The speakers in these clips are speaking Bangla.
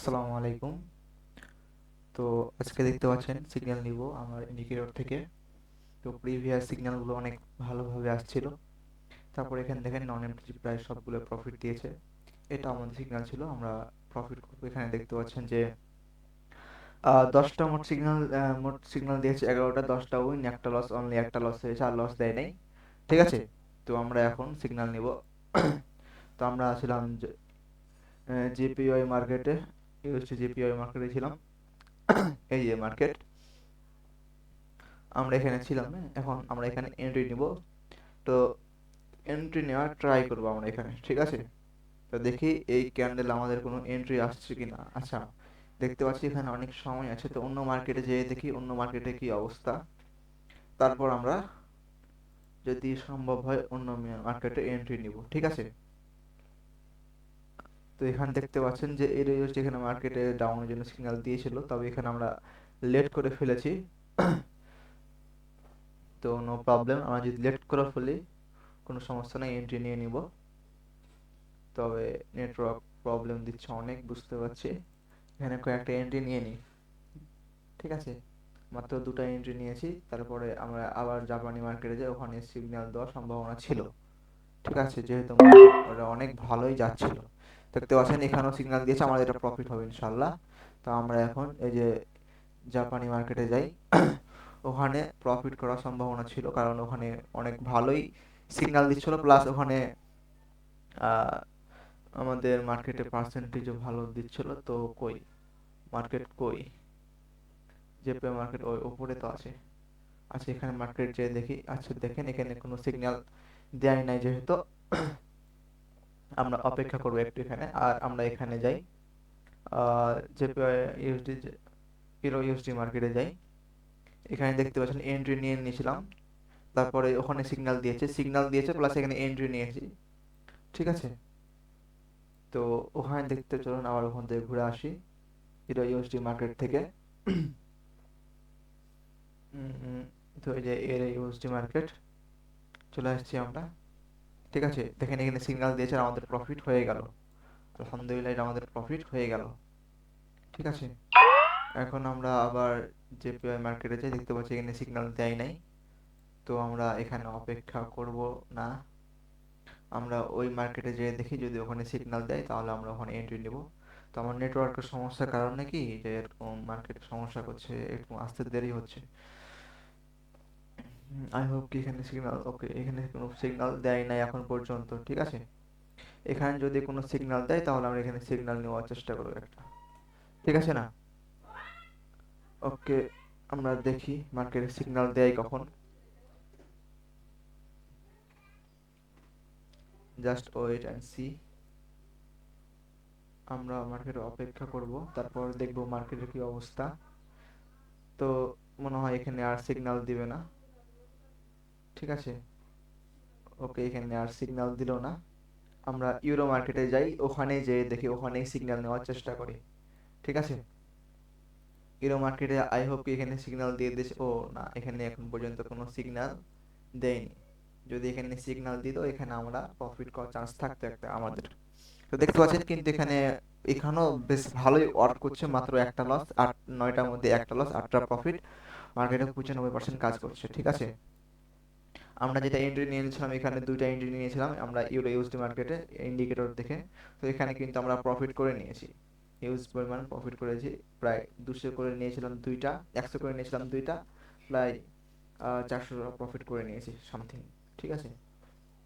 আসসালামু আলাইকুম। তো আজকে দেখতে পাচ্ছেন সিগন্যাল নিব আমার ইন্ডিকেটর থেকে। তো প্রিভিয়াস সিগন্যালগুলো অনেক ভালোভাবে আসছিল। তারপর এখানে দেখেন নন এমটি প্রায় সবগুলো প্রফিট দিয়েছে। এটা আমাদের সিগন্যাল ছিল, আমরা প্রফিট করবো। এখানে দেখতে পাচ্ছেন যে 10টা মোট সিগন্যাল দিয়েছে, 11টা, 10টা উইন, একটা লস, অনলি একটা লস হয়েছে, আর লস দেয় নাই। ঠিক আছে, তো আমরা এখন সিগন্যাল নিব। তো আমরা ছিলাম জিপিওয়াই মার্কেটে, ইউএসডি জিপিওয়াই মার্কেটে ছিলাম। এই যে মার্কেট, আমরা এখানে ছিলাম। হ্যাঁ, এখন আমরা এখানে এন্ট্রি নিব। তো এন্ট্রি নেওয়ার ট্রাই করবো আমরা এখানে, ঠিক আছে। তো দেখি এই ক্যান্ডেল আমাদের কোনো এন্ট্রি আসছে কিনা। আচ্ছা, দেখতে পাচ্ছি এখানে অনেক সময় আছে, তো অন্য মার্কেটে যেয়ে দেখি অন্য মার্কেটে কি অবস্থা। তারপর আমরা যদি সম্ভব হয় অন্য মার্কেটে এন্ট্রি নিব, ঠিক আছে। তো এখানে দেখতে পাচ্ছেন যে এই রেঞ্জ এখানে মার্কেটে ডাউনের জন্য সিগন্যাল দিয়েছিল, তবে এখানে আমরা লেট করে ফেলেছি। তো নো প্রবলেম, আমরা যদি লেট করে ফেলি কোনো সমস্যা নেই, এন্ট্রি নিয়ে নিব। তবে নেটওয়ার্ক প্রবলেম দিচ্ছে অনেক, বুঝতে পারছি। এখানে কয়েকটা এন্ট্রি নিয়ে নিই, ঠিক আছে। মাত্র দুটো এন্ট্রি নিয়েছি, তারপরে আমরা আবার জাপানি মার্কেটে যাই, ওখানে সিগন্যাল দেওয়ার সম্ভাবনা ছিল। ঠিক আছে, যেহেতু মার্কেট ওটা অনেক ভালোই যাচ্ছিল। দেখতে পাচ্ছেন এখানেও সিগন্যাল দিয়েছে, আমাদের এটা প্রফিট হবে ইনশাল্লাহ। তো আমরা এখন এই যে জাপানি মার্কেটে যাই। ওখানে প্রফিট করার সম্ভাবনা ছিল, কারণ ওখানে অনেক ভালোই সিগন্যাল দিচ্ছিল, প্লাস ওখানে আহ, আমাদের মার্কেটে পার্সেন্টেজও ভালো দিচ্ছিল। তো কই মার্কেট, কই জেপে মার্কেট, ওই উপরে তো আছে। আচ্ছা, এখানে মার্কেট যে দেখি। আচ্ছা দেখেন, এখানে কোনো সিগন্যাল দেয় নাই, যেহেতু আমরা অপেক্ষা করবো একটু এখানে। আর আমরা এখানে যাই, জেপে ইউএসডি, ইউরো ইউএসডি মার্কেটে যাই। এখানে দেখতে পাচ্ছেন এন্ট্রি নিয়ে নিয়েছিলাম, তারপরে ওখানে সিগন্যাল দিয়েছে প্লাস এখানে এন্ট্রি নিয়েছি, ঠিক আছে। তো ওখানে দেখতে, চলুন আবার ওখান থেকে ঘুরে আসি, ইউরো ইউএসডি মার্কেট থেকে। উম, উম, তো এই যে এর ইউএসডি মার্কেট চলে আসছি আমরা, ঠিক আছে। দেখেন এখানে সিগন্যাল দিয়েছে আর আমাদের প্রফিট হয়ে গেল। আলহামদুলিল্লাহ, এটা আমাদের প্রফিট হয়ে গেল, ঠিক আছে। এখন আমরা আবার জেপিআই মার্কেটে যাই, দেখতে পাচ্ছি এখানে সিগন্যাল দেয় নাই। তো আমরা এখানে অপেক্ষা করব না, আমরা ওই মার্কেটে যেয়ে দেখি, যদি ওখানে সিগন্যাল দেয় তাহলে আমরা ওখানে এন্ট্রি নেব। তো আমার নেটওয়ার্কের সমস্যার কারণে কি যে এরকম মার্কেটে সমস্যা করছে, এরকম আসতে দেরি হচ্ছে। আই হোপ কি এখানে সিগন্যাল, ওকে, এখানে কোনো সিগন্যাল দেয় নাই এখন পর্যন্ত, ঠিক আছে। এখানে যদি কোনো সিগন্যাল দেয় তাহলে আমরা এখানে সিগন্যাল নেওয়ার চেষ্টা করবো একটা, ঠিক আছে না। ওকে, আমরা দেখি মার্কেটে সিগন্যাল দেয় কখন। Just wait and see. আমরা মার্কেটে অপেক্ষা করব, তারপর দেখব মার্কেটের কি অবস্থা। তো মনে হয় এখানে আর সিগন্যাল দিবে না, ঠিক আছে। ওকে, এখানে আর সিগন্যাল দিল না। আমরা ইউরো মার্কেটে যাই, ওখানে যেয়ে দেখি, ওখানে সিগন্যাল নেওয়ার চেষ্টা করি, ঠিক আছে। ইউরো মার্কেটে আই হোপ কি এখানে সিগন্যাল দিয়ে দিয়েছে। ও না, এখানে এখন পর্যন্ত কোনো সিগন্যাল দেয়নি। যদি এখানে সিগন্যাল দিত, এখানে আমরা প্রফিট করার চান্স থাকতো একটা আমাদের। তো দেখতে পাচ্ছেন কিন্তু এখানে, এখানেও বেশ ভালোই ওয়ার্ক করছে, মাত্র একটা লস, 9টার মধ্যে একটা লস, 8টা প্রফিট। মার্কেটে 95% কাজ করছে, ঠিক আছে। আমরা যেটা এন্ট্রি নিয়েছিলাম, এখানে দুইটা এন্ট্রি নিয়েছিলাম আমরা ইউরো ইউএসডি মার্কেটে, ইন্ডিকেটর দেখে। তো এখানে কিন্তু আমরা প্রফিট করে নিয়েছি, হিউজ পরিমাণ প্রফিট করেছি। প্রায় 200 করে নিয়েছিলাম দুইটা, 100 করে নিয়েছিলাম দুইটা, প্রায় 400 প্রফিট করে নিয়েছি সামথিং, ঠিক আছে।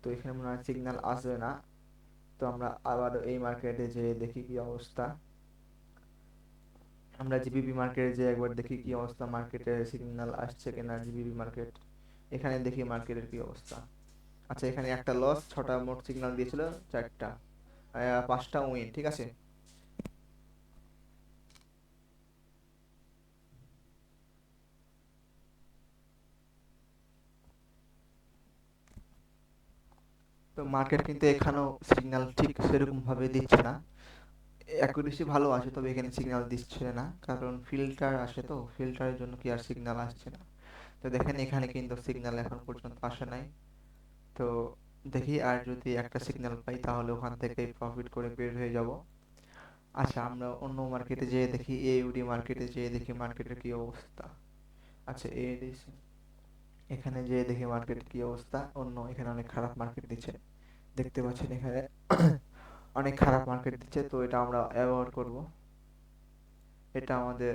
তো এখানে মনে হয় সিগন্যাল আসবে না। তো আমরা আবার এই মার্কেটে যে দেখি কি অবস্থা। আমরা জিবিপি মার্কেটে যে একবার দেখি কি অবস্থা, মার্কেটে সিগন্যাল আসছে কিনা। জিবিপি মার্কেট, এখানে দেখি মার্কেটের কি অবস্থা। আচ্ছা, এখানে একটা লস, 6টা মোট সিগন্যাল দিয়েছিল, 4টা, 5টা উইন, ঠিক আছে। তো মার্কেট কিন্তু এখানেও সিগন্যাল ঠিক সেরকম ভাবে দিচ্ছে না। অ্যাকুরেসি ভালো আছে, তবে এখানে সিগন্যাল দিচ্ছে না, কারণ ফিল্টার আসে, তো ফিল্টারের জন্য কি আর সিগন্যাল আসছে না। তো দেখেন এখানে কিন্তু সিগন্যাল এখন পর্যন্ত আসে নাই। তো দেখি আর যদি একটা সিগন্যাল পাই তাহলে ওখান থেকে প্রফিট করে বের হয়ে যাব। আচ্ছা, আমরা অন্য মার্কেটে যেয়ে দেখি, এইউডি মার্কেটে যেয়ে দেখি মার্কেটের কি অবস্থা। আচ্ছা, এডিসি এখানে যেয়ে দেখি মার্কেটের কি অবস্থা। অন্য এখানে অনেক খারাপ মার্কেট দিচ্ছে, দেখতে পাচ্ছেন এখানে অনেক খারাপ মার্কেট দিচ্ছে, তো এটা আমরা অ্যাভয়েড করব, এটা আমাদের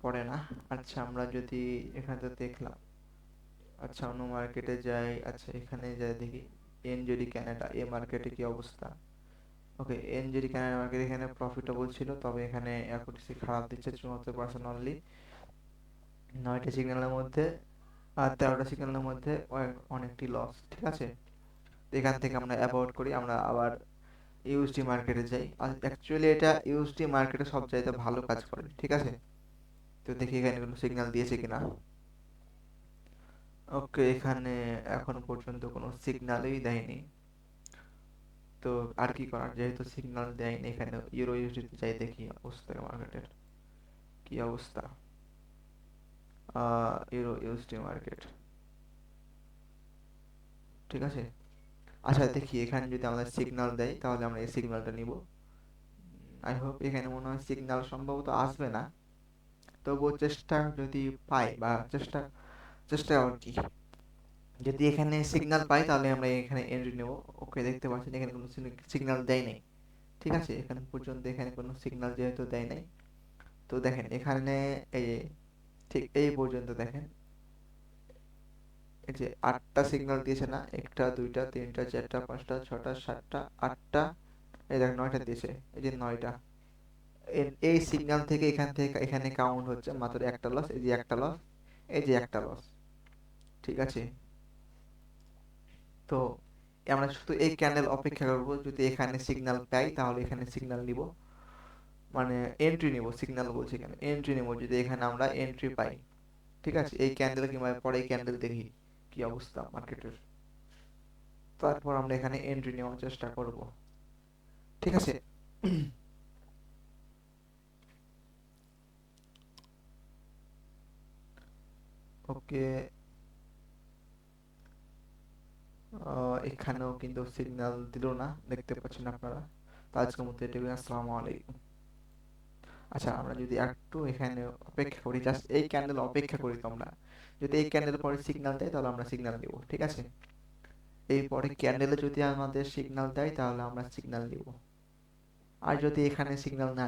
পড়ে না। আচ্ছা, আমরা যদি এখানে তো দেখলাম, আচ্ছা অন্য মার্কেটে যাই। আচ্ছা, এখানে যাই দেখি এনজেডি কানাডা, এই মার্কেটে কি অবস্থা। ওকে, এনজেডি কানাডা মার্কেট এখানে প্রফিটেবল ছিল, তবে এখানে অ্যাকুরেসি খারাপ দিচ্ছে, 74% অনলি। 9টা সিগন্যালের মধ্যে আর 13টা সিগন্যালের মধ্যে অনেকটি লস। ঠিক আছে, তো এখান থেকে আমরা অ্যাভয়েড করি, আমরা আবার ইউএসডি মার্কেটে যাই। আর অ্যাকচুয়ালি এটা ইউএসডি মার্কেটে সব চাইতে ভালো কাজ করে। ঠিক আছে, তো দেখি এখানে কোনো সিগন্যাল দিয়েছে কিনা। ওকে, এখানে এখন পর্যন্ত কোনো সিগন্যালই দেয়নি। তো আর কি করার, যেহেতু সিগন্যাল দেয়নি, এখানে ইউরো ইউএসডিতে যাই দেখি অবস্থা মার্কেটের কি অবস্থা। ইউরো ইউএসডি মার্কেট, ঠিক আছে। আচ্ছা দেখি এখানে যদি আমাদের সিগন্যাল দেয় তাহলে আমরা এই সিগন্যালটা নিব। আই হোপ এখানে মনে হয় সিগন্যাল সম্ভবত আসবে না, তবুও চেষ্টা যদি পাই, বা চেষ্টা চেষ্টা আর কি, যদি এখানে সিগন্যাল পাই তাহলে আমরা এখানে এন্ট্রি নেব। ওকে, দেখতে পাচ্ছেন এখানে কোনো সিগন্যাল দেয় নাই। ঠিক আছে, এখানে পর্যন্ত এখানে কোনো সিগন্যাল যেহেতু দেয় নাই, তো দেখেন এখানে এই যে ঠিক এই পর্যন্ত দেখেন, এই যে 8টা সিগন্যাল দিয়েছে না, একটা দুইটা তিনটা চারটা পাঁচটা ছটা সাতটা আটটা, এই দেখেন 9টা দিয়েছে, এই যে 9টা। এই সিগন্যাল থেকে এখান থেকে এখানে কাউন্ট হচ্ছে মাত্র একটা লস, এই যে একটা লস, এই যে একটা লস। ঠিক আছে, তো আমরা শুধু এই ক্যান্ডেল অপেক্ষা করব, যদি এখানে সিগন্যাল পাই তাহলে এখানে সিগন্যাল নিব, মানে এন্ট্রি নিব, সিগন্যাল বলছি কেন, এন্ট্রি নিব যদি এখানে আমরা এন্ট্রি পাই। ঠিক আছে, এই ক্যান্ডেল কিংবা পরে এই ক্যান্ডেল দেখি কি অবস্থা মার্কেটের, তারপর আমরা এখানে এন্ট্রি নেওয়ার চেষ্টা করব। ঠিক আছে। ওকে, এখানেও কিন্তু সিগন্যাল দিল না, দেখতে পাচ্ছেন আপনারা। তো আজকের মতো এটুকুই, আসসালামু আলাইকুম। আচ্ছা, আমরা যদি একটু এখানে অপেক্ষা করি, জাস্ট এই ক্যান্ডেল অপেক্ষা করি, তোমরা যদি এই ক্যান্ডেল পরে সিগন্যাল দেয় তাহলে আমরা সিগন্যাল দিব। ঠিক আছে, এই পরে ক্যান্ডেলে যদি আমাদের সিগন্যাল দেয় তাহলে আমরা সিগন্যাল দিব, আর যদি এখানে সিগন্যাল না